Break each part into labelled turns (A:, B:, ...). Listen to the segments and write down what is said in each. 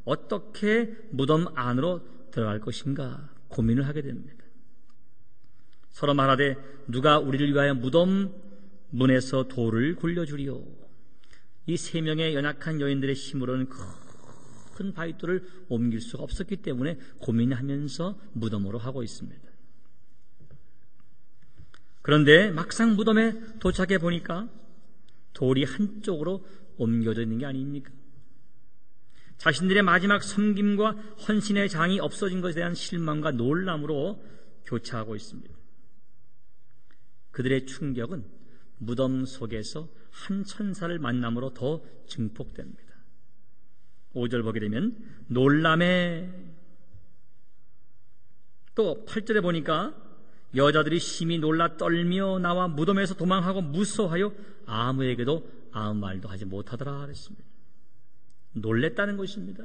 A: 어떻게 무덤 안으로 들어갈 것인가 고민을 하게 됩니다. 서로 말하되 누가 우리를 위하여 무덤 문에서 돌을 굴려주리요. 이 세 명의 연약한 여인들의 힘으로는 큰 바위돌을 옮길 수가 없었기 때문에 고민하면서 무덤으로 하고 있습니다. 그런데 막상 무덤에 도착해 보니까 돌이 한쪽으로 옮겨져 있는 게 아닙니까? 자신들의 마지막 섬김과 헌신의 장이 없어진 것에 대한 실망과 놀람으로 교차하고 있습니다. 그들의 충격은 무덤 속에서 한 천사를 만남으로 더 증폭됩니다. 5절 보게 되면 놀람에, 또 8절에 보니까 여자들이 심히 놀라 떨며 나와 무덤에서 도망하고 무서워하여 아무에게도 아무 말도 하지 못하더라 그랬습니다. 놀랬다는 것입니다.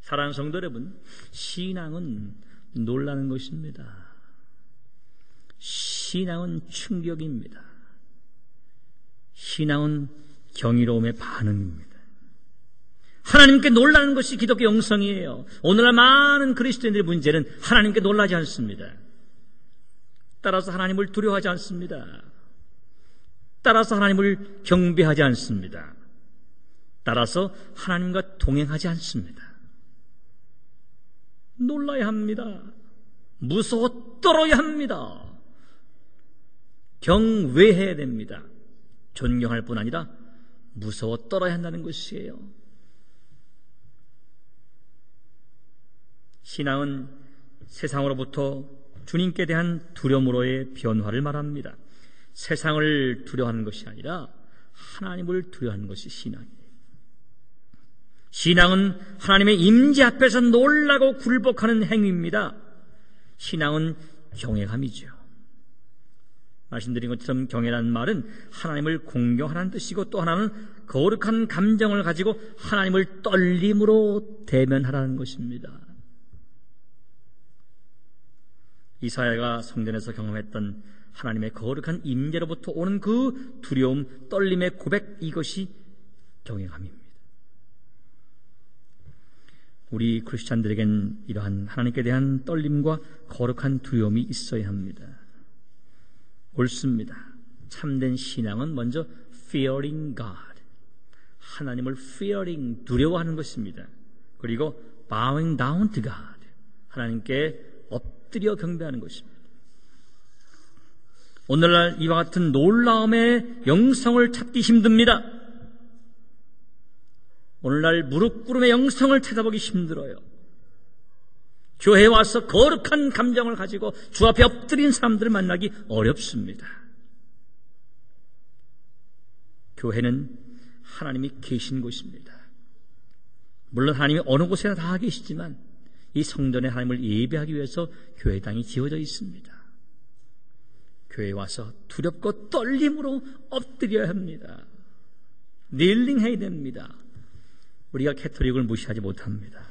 A: 사랑하는 성도 여러분, 신앙은 놀라는 것입니다. 신앙은 충격입니다. 신앙은 경이로움의 반응입니다. 하나님께 놀라는 것이 기독교 영성이에요. 오늘날 많은 그리스도인들의 문제는 하나님께 놀라지 않습니다. 따라서 하나님을 두려워하지 않습니다. 따라서 하나님을 경배하지 않습니다. 따라서 하나님과 동행하지 않습니다. 놀라야 합니다. 무서워 떨어야 합니다. 경외해야 됩니다. 존경할 뿐 아니라 무서워 떨어야 한다는 것이에요. 신앙은 세상으로부터 주님께 대한 두려움으로의 변화를 말합니다. 세상을 두려워하는 것이 아니라 하나님을 두려워하는 것이 신앙이에요. 신앙은 하나님의 임재 앞에서 놀라고 굴복하는 행위입니다. 신앙은 경외감이죠. 말씀드린 것처럼 경외라는 말은 하나님을 공경하라는 뜻이고, 또 하나는 거룩한 감정을 가지고 하나님을 떨림으로 대면하라는 것입니다. 이사야가 성전에서 경험했던 하나님의 거룩한 임재로부터 오는 그 두려움, 떨림의 고백, 이것이 경외감입니다. 우리 크리스찬들에겐 이러한 하나님께 대한 떨림과 거룩한 두려움이 있어야 합니다. 옳습니다. 참된 신앙은 먼저 fearing God, 하나님을 fearing, 두려워하는 것입니다. 그리고 bowing down to God, 하나님께 엎드려 경배하는 것입니다. 오늘날 이와 같은 놀라움의 영성을 찾기 힘듭니다. 오늘날 무릎 꿇음의 영성을 찾아보기 힘들어요. 교회에 와서 거룩한 감정을 가지고 주 앞에 엎드린 사람들을 만나기 어렵습니다. 교회는 하나님이 계신 곳입니다. 물론 하나님이 어느 곳에나 다 계시지만 이 성전에 하나님을 예배하기 위해서 교회당이 지어져 있습니다. 교회에 와서 두렵고 떨림으로 엎드려야 합니다. 닐링해야 됩니다. 우리가 캐토릭을 무시하지 못합니다.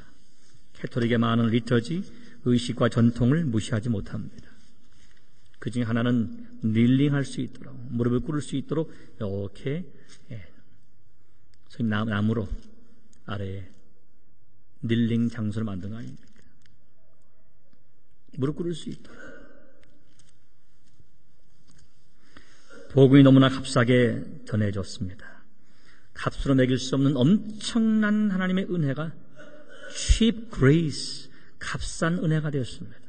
A: 캐토릭의 많은 리터지, 의식과 전통을 무시하지 못합니다. 그 중에 하나는 닐링할 수 있도록, 무릎을 꿇을 수 있도록 이렇게 나무로 아래에 닐링 장소를 만든 거 아닙니까? 무릎 꿇을 수 있도록. 복음이 너무나 값싸게 전해졌습니다. 값으로 매길 수 없는 엄청난 하나님의 은혜가 cheap grace, 값싼 은혜가 되었습니다.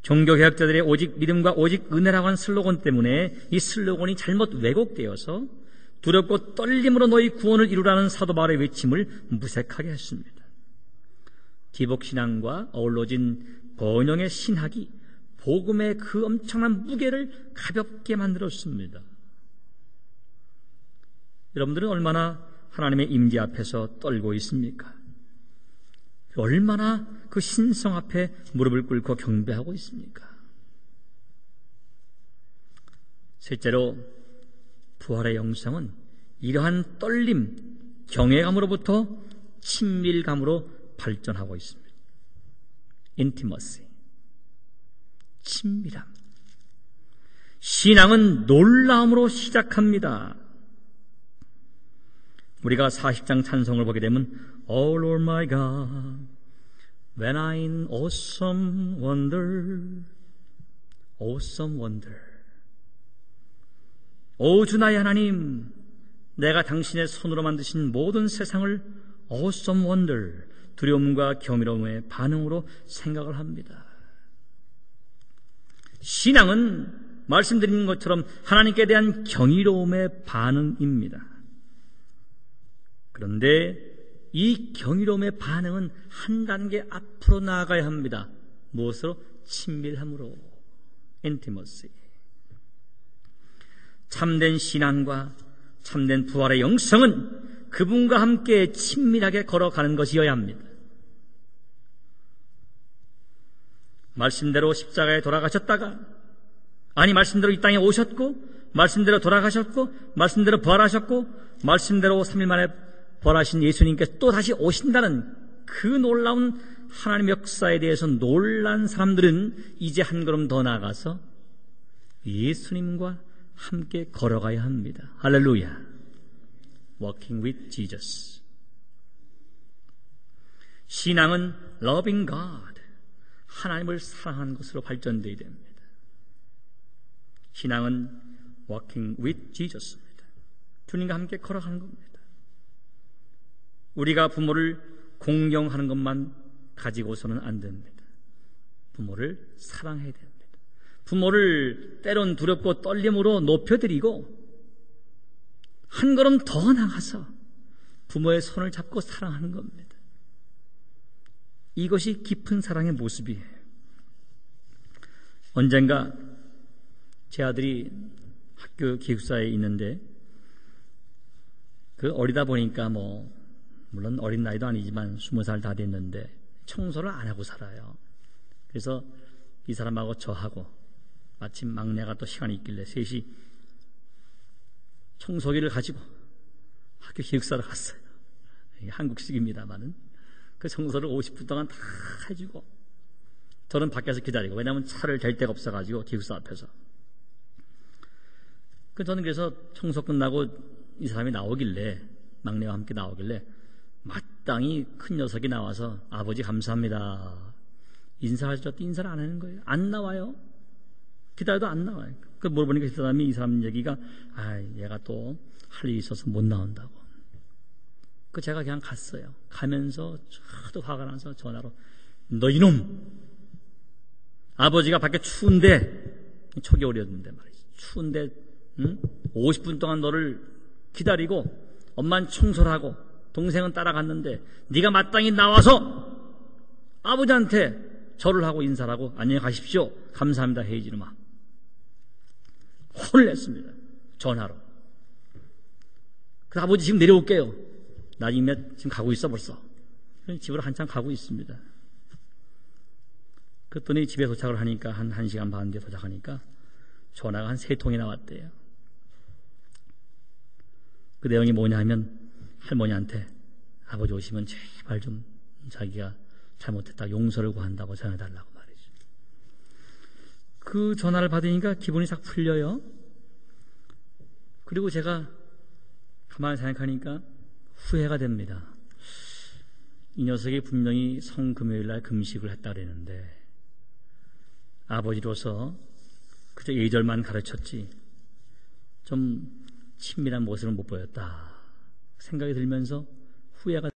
A: 종교개혁자들의 오직 믿음과 오직 은혜라고 하는 슬로건 때문에 이 슬로건이 잘못 왜곡되어서 두렵고 떨림으로 너희 구원을 이루라는 사도 바울의 외침을 무색하게 했습니다. 기복신앙과 어우러진 번영의 신학이 복음의 그 엄청난 무게를 가볍게 만들었습니다. 여러분들은 얼마나 하나님의 임재 앞에서 떨고 있습니까? 얼마나 그 신성 앞에 무릎을 꿇고 경배하고 있습니까? 셋째로, 부활의 영성은 이러한 떨림, 경외감으로부터 친밀감으로 발전하고 있습니다. intimacy, 친밀함. 신앙은 놀라움으로 시작합니다. 우리가 40장 찬송을 보게 되면 Oh Lord my God, when I'm in awesome wonder, awesome wonder. 오 주 나의 하나님, 내가 당신의 손으로 만드신 모든 세상을 awesome wonder, 두려움과 경이로움의 반응으로 생각을 합니다. 신앙은 말씀드린 것처럼 하나님께 대한 경이로움의 반응입니다. 그런데 이 경이로움의 반응은 한 단계 앞으로 나아가야 합니다. 무엇으로? 친밀함으로. intimacy. 참된 신앙과 참된 부활의 영성은 그분과 함께 친밀하게 걸어가는 것이어야 합니다. 말씀대로 십자가에 돌아가셨다가, 아니 말씀대로 이 땅에 오셨고, 말씀대로 돌아가셨고, 말씀대로 부활하셨고, 말씀대로 3일 만에 부활하신 예수님께서 또 다시 오신다는 그 놀라운 하나님의 역사에 대해서 놀란 사람들은 이제 한 걸음 더 나아가서 예수님과 함께 걸어가야 합니다. 할렐루야. Walking with Jesus. 신앙은 loving God, 하나님을 사랑하는 것으로 발전되어야 됩니다. 신앙은 walking with Jesus입니다. 주님과 함께 걸어가는 겁니다. 우리가 부모를 공경하는 것만 가지고서는 안 됩니다. 부모를 사랑해야 됩니다. 부모를 때론 두렵고 떨림으로 높여드리고 한 걸음 더 나가서 부모의 손을 잡고 사랑하는 겁니다. 이것이 깊은 사랑의 모습이에요. 언젠가 제 아들이 학교 기숙사에 있는데 그 어리다 보니까 물론 어린 나이도 아니지만 20살 다 됐는데 청소를 안 하고 살아요. 그래서 이 사람하고 저하고 마침 막내가 또 시간이 있길래 셋이 청소기를 가지고 학교 기숙사로 갔어요. 한국식입니다만은 그 청소를 50분 동안 다 해주고 저는 밖에서 기다리고, 왜냐하면 차를 댈 데가 없어가지고 기숙사 앞에서. 저는 그래서 청소 끝나고 이 사람이 나오길래, 막내와 함께 나오길래 마땅히 큰 녀석이 나와서 아버지 감사합니다 인사하셨더니 인사를 안 하는 거예요. 안 나와요. 기다려도 안 나와요. 그 물어보니까 그 사람이, 이 사람 얘기가 얘가 또 할 일이 있어서 못 나온다고. 제가 그냥 갔어요. 가면서 하도 화가 나서 전화로 너 이놈, 아버지가 밖에 추운데, 초겨울이었는데 말이지, 추운데 50분 동안 너를 기다리고 엄마는 청소를 하고 동생은 따라갔는데 네가 마땅히 나와서 아버지한테 절을 하고 인사를 하고 안녕히 가십시오 감사합니다 해야지 이놈아. 혼을 냈습니다. 전화로. 아버지 지금 내려올게요. 나 지금 가고 있어 벌써. 집으로 한참 가고 있습니다. 그랬더니 집에 도착을 하니까 한 1시간 반 뒤에 도착하니까 전화가 한 3통이나 왔대요. 그 내용이 뭐냐 하면 할머니한테 아버지 오시면 제발 좀 자기가 잘못했다 용서를 구한다고 전해달라고 말이죠. 그 전화를 받으니까 기분이 싹 풀려요. 그리고 제가 가만히 생각하니까 후회가 됩니다. 이 녀석이 분명히 성금요일날 금식을 했다 그랬는데 아버지로서 그저 예절만 가르쳤지 좀 친밀한 모습을 못 보였다 생각이 들면서 후회가